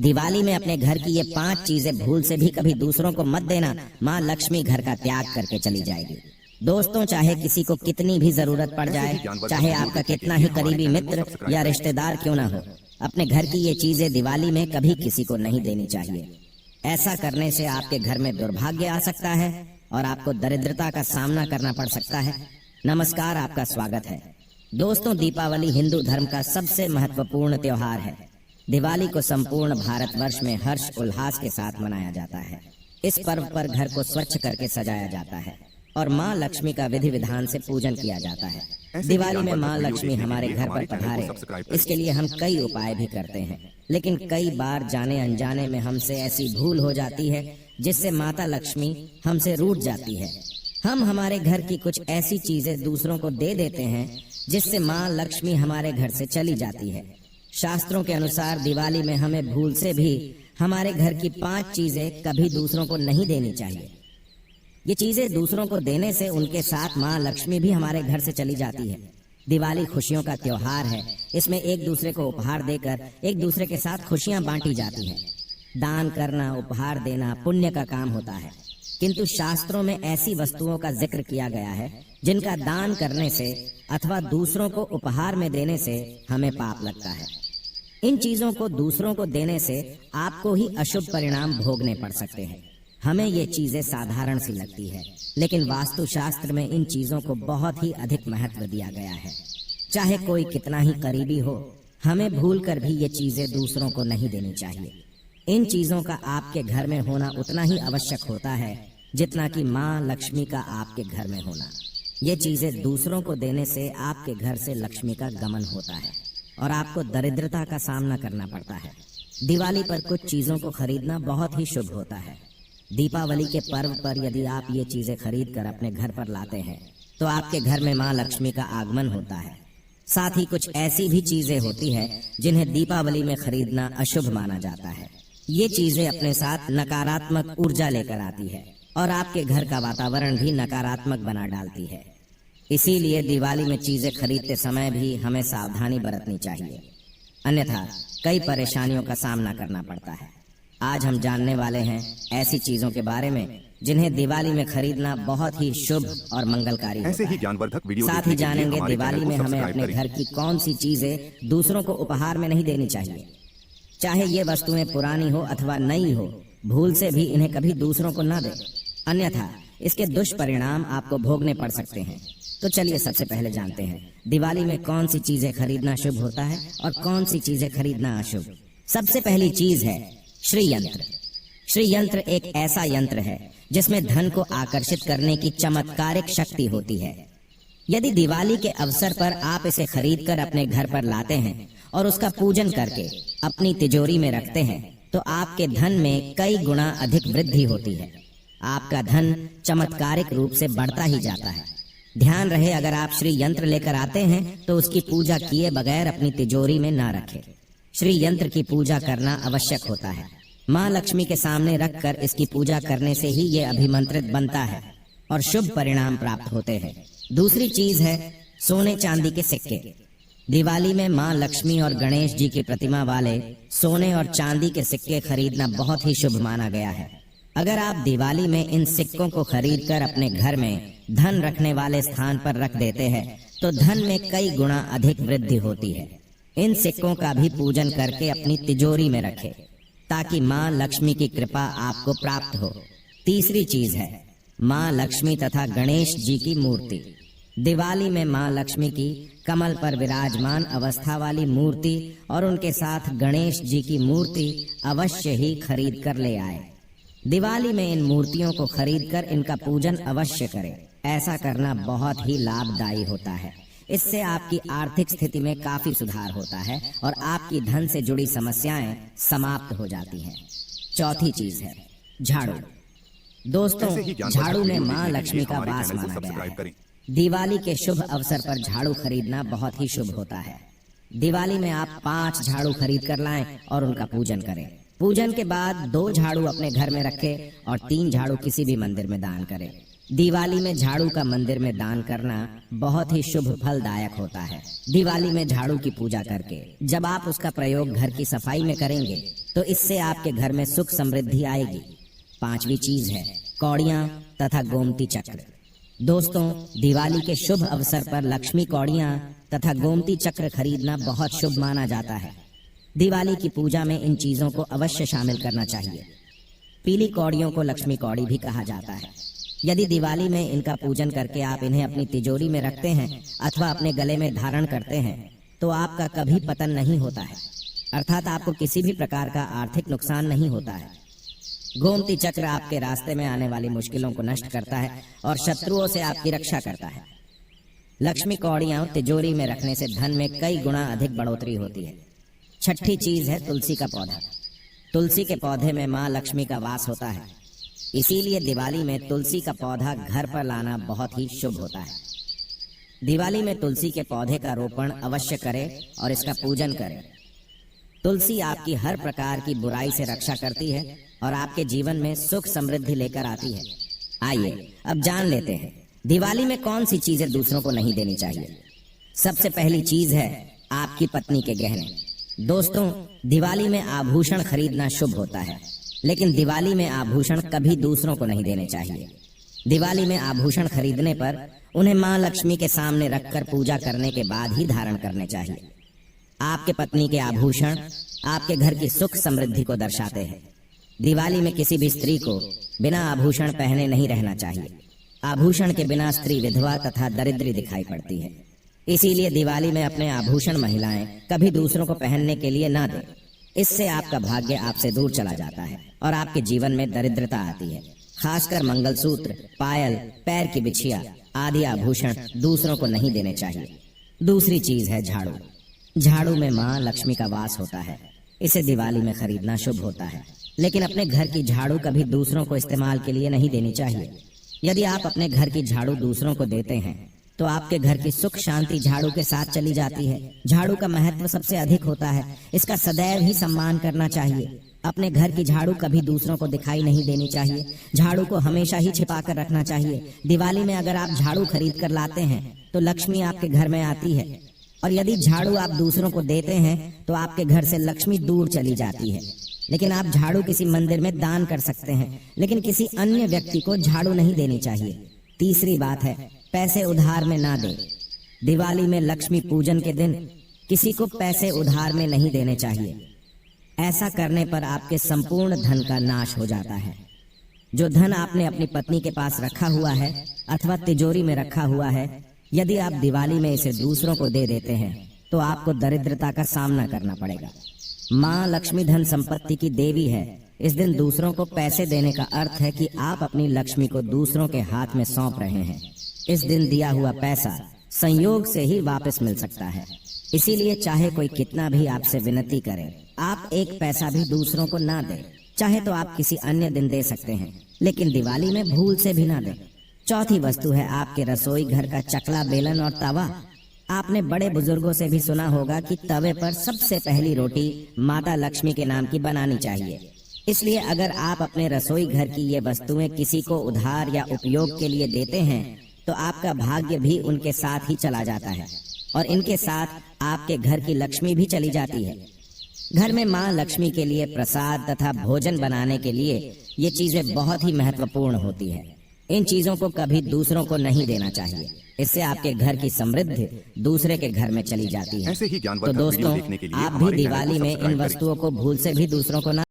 दिवाली में अपने घर की ये 5 चीजें भूल से भी कभी दूसरों को मत देना, माँ लक्ष्मी घर का त्याग करके चली जाएगी। दोस्तों, चाहे किसी को कितनी भी जरूरत पड़ जाए, चाहे आपका कितना ही करीबी मित्र या रिश्तेदार क्यों ना हो, अपने घर की ये चीजें दिवाली में कभी किसी को नहीं देनी चाहिए। ऐसा करने से आपके घर में दुर्भाग्य आ सकता है और आपको दरिद्रता का सामना करना पड़ सकता है। नमस्कार, आपका स्वागत है। दोस्तों, दीपावली हिंदू धर्म का सबसे महत्वपूर्ण त्योहार है। दिवाली को संपूर्ण भारतवर्ष में हर्ष उल्लास के साथ मनाया जाता है। इस पर्व पर घर को स्वच्छ करके सजाया जाता है और माँ लक्ष्मी का विधि विधान से पूजन किया जाता है। दिवाली में माँ लक्ष्मी हमारे घर पर पधारे, इसके लिए हम कई उपाय भी करते हैं, लेकिन कई बार जाने अनजाने में हमसे ऐसी भूल हो जाती है जिससे माता लक्ष्मी हमसे रूठ जाती है। हम हमारे घर की कुछ ऐसी चीजें दूसरों को दे देते हैं जिससे माँ लक्ष्मी हमारे घर से चली जाती है। शास्त्रों के अनुसार दिवाली में हमें भूल से भी हमारे घर की 5 चीजें कभी दूसरों को नहीं देनी चाहिए। ये चीजें दूसरों को देने से उनके साथ माँ लक्ष्मी भी हमारे घर से चली जाती है। दिवाली खुशियों का त्योहार है। इसमें एक दूसरे को उपहार देकर एक दूसरे के साथ खुशियां बांटी जाती है। दान करना, उपहार देना पुण्य का काम होता है, किंतु शास्त्रों में ऐसी वस्तुओं का जिक्र किया गया है जिनका दान करने से अथवा दूसरों को उपहार में देने से हमें पाप लगता है। इन चीजों को दूसरों को देने से आपको ही अशुभ परिणाम भोगने पड़ सकते हैं। हमें ये चीजें साधारण सी लगती है, लेकिन वास्तुशास्त्र में इन चीजों को बहुत ही अधिक महत्व दिया गया है। चाहे कोई कितना ही करीबी हो, हमें भूलकर भी ये चीजें दूसरों को नहीं देनी चाहिए। इन चीजों का आपके घर में होना उतना ही आवश्यक होता है जितना कि माँ लक्ष्मी का आपके घर में होना। ये चीजें दूसरों को देने से आपके घर से लक्ष्मी का गमन होता है और आपको दरिद्रता का सामना करना पड़ता है। दिवाली पर कुछ चीजों को खरीदना बहुत ही शुभ होता है। दीपावली के पर्व पर यदि आप ये चीजें खरीद कर अपने घर पर लाते हैं तो आपके घर में माँ लक्ष्मी का आगमन होता है। साथ ही कुछ ऐसी भी चीजें होती है जिन्हें दीपावली में खरीदना अशुभ माना जाता है। ये चीजें अपने साथ नकारात्मक ऊर्जा लेकर आती है और आपके घर का वातावरण भी नकारात्मक बना डालती है। इसीलिए दिवाली में चीजें खरीदते समय भी हमें सावधानी बरतनी चाहिए, अन्यथा कई परेशानियों का सामना करना पड़ता है। आज हम जानने वाले हैं ऐसी चीजों के बारे में जिन्हें दिवाली में खरीदना बहुत ही शुभ और मंगलकारी ऐसे ही ज्ञानवर्धक वीडियो साथ ही जानेंगे दिवाली में हमें अपने घर की कौन सी चीजें दूसरों को उपहार में नहीं देनी चाहिए। चाहे ये वस्तुएं पुरानी हो अथवा नई हो, भूल से भी इन्हें कभी दूसरों को न दें, अन्यथा इसके दुष्परिणाम आपको भोगने पड़ सकते हैं। तो चलिए सबसे पहले जानते हैं दिवाली में कौन सी चीजें खरीदना शुभ होता है और कौन सी चीजें खरीदना अशुभ। सबसे पहली चीज है श्री यंत्र। श्री यंत्र एक ऐसा यंत्र है जिसमें धन को आकर्षित करने की चमत्कारिक शक्ति होती है। यदि दिवाली के अवसर पर आप इसे खरीदकर अपने घर पर लाते हैं और उसका पूजन करके अपनी तिजोरी में रखते हैं तो आपके धन में कई गुना अधिक वृद्धि होती है। आपका धन चमत्कारिक रूप से बढ़ता ही जाता है। ध्यान रहे, अगर आप श्री यंत्र लेकर आते हैं तो उसकी पूजा किए बगैर अपनी तिजोरी में ना रखें। श्री यंत्र की पूजा करना आवश्यक होता है। माँ लक्ष्मी के सामने रखकर इसकी पूजा करने से ही ये अभिमंत्रित बनता है और शुभ परिणाम प्राप्त होते हैं। दूसरी चीज है सोने चांदी के सिक्के। दिवाली में माँ लक्ष्मी और गणेश जी की प्रतिमा वाले सोने और चांदी के सिक्के खरीदना बहुत ही शुभ माना गया है। अगर आप दिवाली में इन सिक्कों को खरीदकर अपने घर में धन रखने वाले स्थान पर रख देते हैं तो धन में कई गुना अधिक वृद्धि होती है। इन सिक्कों का भी पूजन करके अपनी तिजोरी में रखें ताकि माँ लक्ष्मी की कृपा आपको प्राप्त हो। तीसरी चीज है माँ लक्ष्मी तथा गणेश जी की मूर्ति। दिवाली में माँ लक्ष्मी की कमल पर विराजमान अवस्था वाली मूर्ति और उनके साथ गणेश जी की मूर्ति अवश्य ही खरीद कर ले आए। दिवाली में इन मूर्तियों को खरीदकर इनका पूजन अवश्य करें। ऐसा करना बहुत ही लाभदायी होता है। इससे आपकी आर्थिक स्थिति में काफी सुधार होता है और आपकी धन से जुड़ी समस्याएं समाप्त हो जाती हैं। चौथी चीज है झाड़ू। दोस्तों, झाड़ू में माँ लक्ष्मी का वास माना गया है। दिवाली के शुभ अवसर पर झाड़ू खरीदना बहुत ही शुभ होता है। दिवाली में आप 5 झाड़ू खरीद कर लाएं और उनका पूजन करें। पूजन के बाद 2 झाड़ू अपने घर में रखें और 3 झाड़ू किसी भी मंदिर में दान करें। दिवाली में झाड़ू का मंदिर में दान करना बहुत ही शुभ फलदायक होता है। दिवाली में झाड़ू की पूजा करके जब आप उसका प्रयोग घर की सफाई में करेंगे तो इससे आपके घर में सुख समृद्धि आएगी। पांचवी चीज है कौड़ियां तथा गोमती चक्र। दोस्तों, दिवाली के शुभ अवसर पर लक्ष्मी कौड़ियां तथा गोमती चक्र खरीदना बहुत शुभ माना जाता है। दिवाली की पूजा में इन चीजों को अवश्य शामिल करना चाहिए। पीली कौड़ियों को लक्ष्मी कौड़ी भी कहा जाता है। यदि दिवाली में इनका पूजन करके आप इन्हें अपनी तिजोरी में रखते हैं अथवा अपने गले में धारण करते हैं तो आपका कभी पतन नहीं होता है, अर्थात आपको किसी भी प्रकार का आर्थिक नुकसान नहीं होता है। गोमती चक्र आपके रास्ते में आने वाली मुश्किलों को नष्ट करता है और शत्रुओं से आपकी रक्षा करता है। लक्ष्मी कौड़ियां तिजोरी में रखने से धन में कई गुना अधिक बढ़ोतरी होती है। छठी चीज है तुलसी का पौधा। तुलसी के पौधे में मां लक्ष्मी का वास होता है, इसीलिए दिवाली में तुलसी का पौधा घर पर लाना बहुत ही शुभ होता है। दिवाली में तुलसी के पौधे का रोपण अवश्य करें और इसका पूजन करें। तुलसी आपकी हर प्रकार की बुराई से रक्षा करती है और आपके जीवन में सुख समृद्धि लेकर आती है। आइए अब जान लेते हैं दिवाली में कौन सी चीजें दूसरों को नहीं देनी चाहिए। सबसे पहली चीज है आपकी पत्नी के गहने। दोस्तों, दिवाली में आभूषण खरीदना शुभ होता है, लेकिन दिवाली में आभूषण कभी दूसरों को नहीं देने चाहिए। दिवाली में आभूषण खरीदने पर उन्हें मां लक्ष्मी के सामने रखकर पूजा करने के बाद ही धारण करने चाहिए। आपके पत्नी के आभूषण आपके घर की सुख समृद्धि को दर्शाते हैं। दिवाली में किसी भी स्त्री को बिना आभूषण पहने नहीं रहना चाहिए। आभूषण के बिना स्त्री विधवा तथा दरिद्री दिखाई पड़ती है। इसीलिए दिवाली में अपने आभूषण महिलाएं कभी दूसरों को पहनने के लिए ना दें। इससे आपका भाग्य आपसे दूर चला जाता है और आपके जीवन में दरिद्रता आती है। खासकर मंगलसूत्र, पायल, पैर की बिछिया आदि आभूषण दूसरों को नहीं देने चाहिए। दूसरी चीज है झाड़ू। झाड़ू में मां लक्ष्मी का वास होता है, इसे दिवाली में खरीदना शुभ होता है, लेकिन अपने घर की झाड़ू कभी दूसरों को इस्तेमाल के लिए नहीं देनी चाहिए। यदि आप अपने घर की झाड़ू दूसरों को देते हैं तो आपके घर की सुख शांति झाड़ू के साथ चली जाती है। झाड़ू का महत्व सबसे अधिक होता है, इसका सदैव ही सम्मान करना चाहिए। अपने घर की झाड़ू कभी दूसरों को दिखाई नहीं देनी चाहिए। झाड़ू को हमेशा ही छिपा कर रखना चाहिए। दिवाली में अगर आप झाड़ू खरीद कर लाते हैं तो लक्ष्मी आपके घर में आती है, और यदि झाड़ू आप दूसरों को देते हैं तो आपके घर से लक्ष्मी दूर चली जाती है। लेकिन आप झाड़ू किसी मंदिर में दान कर सकते हैं, लेकिन किसी अन्य व्यक्ति को झाड़ू नहीं देनी चाहिए। तीसरी बात है पैसे उधार में ना दे। दिवाली में लक्ष्मी पूजन के दिन किसी को पैसे उधार में नहीं देने चाहिए। ऐसा करने पर आपके संपूर्ण धन का नाश हो जाता है। जो धन आपने अपनी पत्नी के पास रखा हुआ है अथवा तिजोरी में रखा हुआ है, यदि आप दिवाली में इसे दूसरों को दे देते हैं तो आपको दरिद्रता का सामना करना पड़ेगा। मां लक्ष्मी धन संपत्ति की देवी है। इस दिन दूसरों को पैसे देने का अर्थ है कि आप अपनी लक्ष्मी को दूसरों के हाथ में सौंप रहे हैं। इस दिन दिया हुआ पैसा संयोग से ही वापस मिल सकता है। इसीलिए चाहे कोई कितना भी आपसे विनती करे, आप एक पैसा भी दूसरों को ना दें। चाहे तो आप किसी अन्य दिन दे सकते हैं, लेकिन दिवाली में भूल से भी ना दें। चौथी वस्तु है आपके रसोई घर का चकला, बेलन और तवा। आपने बड़े बुजुर्गों से भी सुना होगा कि तवे पर सबसे पहली रोटी माता लक्ष्मी के नाम की बनानी चाहिए। इसलिए अगर आप अपने रसोई घर की ये वस्तुएं किसी को उधार या उपयोग के लिए देते हैं तो आपका भाग्य भी उनके साथ ही चला जाता है और इनके साथ आपके घर की लक्ष्मी भी चली जाती है। घर में मां लक्ष्मी के लिए प्रसाद तथा भोजन बनाने के लिए ये चीजें बहुत ही महत्वपूर्ण होती है। इन चीजों को कभी दूसरों को नहीं देना चाहिए, इससे आपके घर की समृद्धि दूसरे के घर में चली जाती है। ऐसे ही तो दोस्तों, आप भी दिवाली में इन वस्तुओं को भूल से भी दूसरों को ना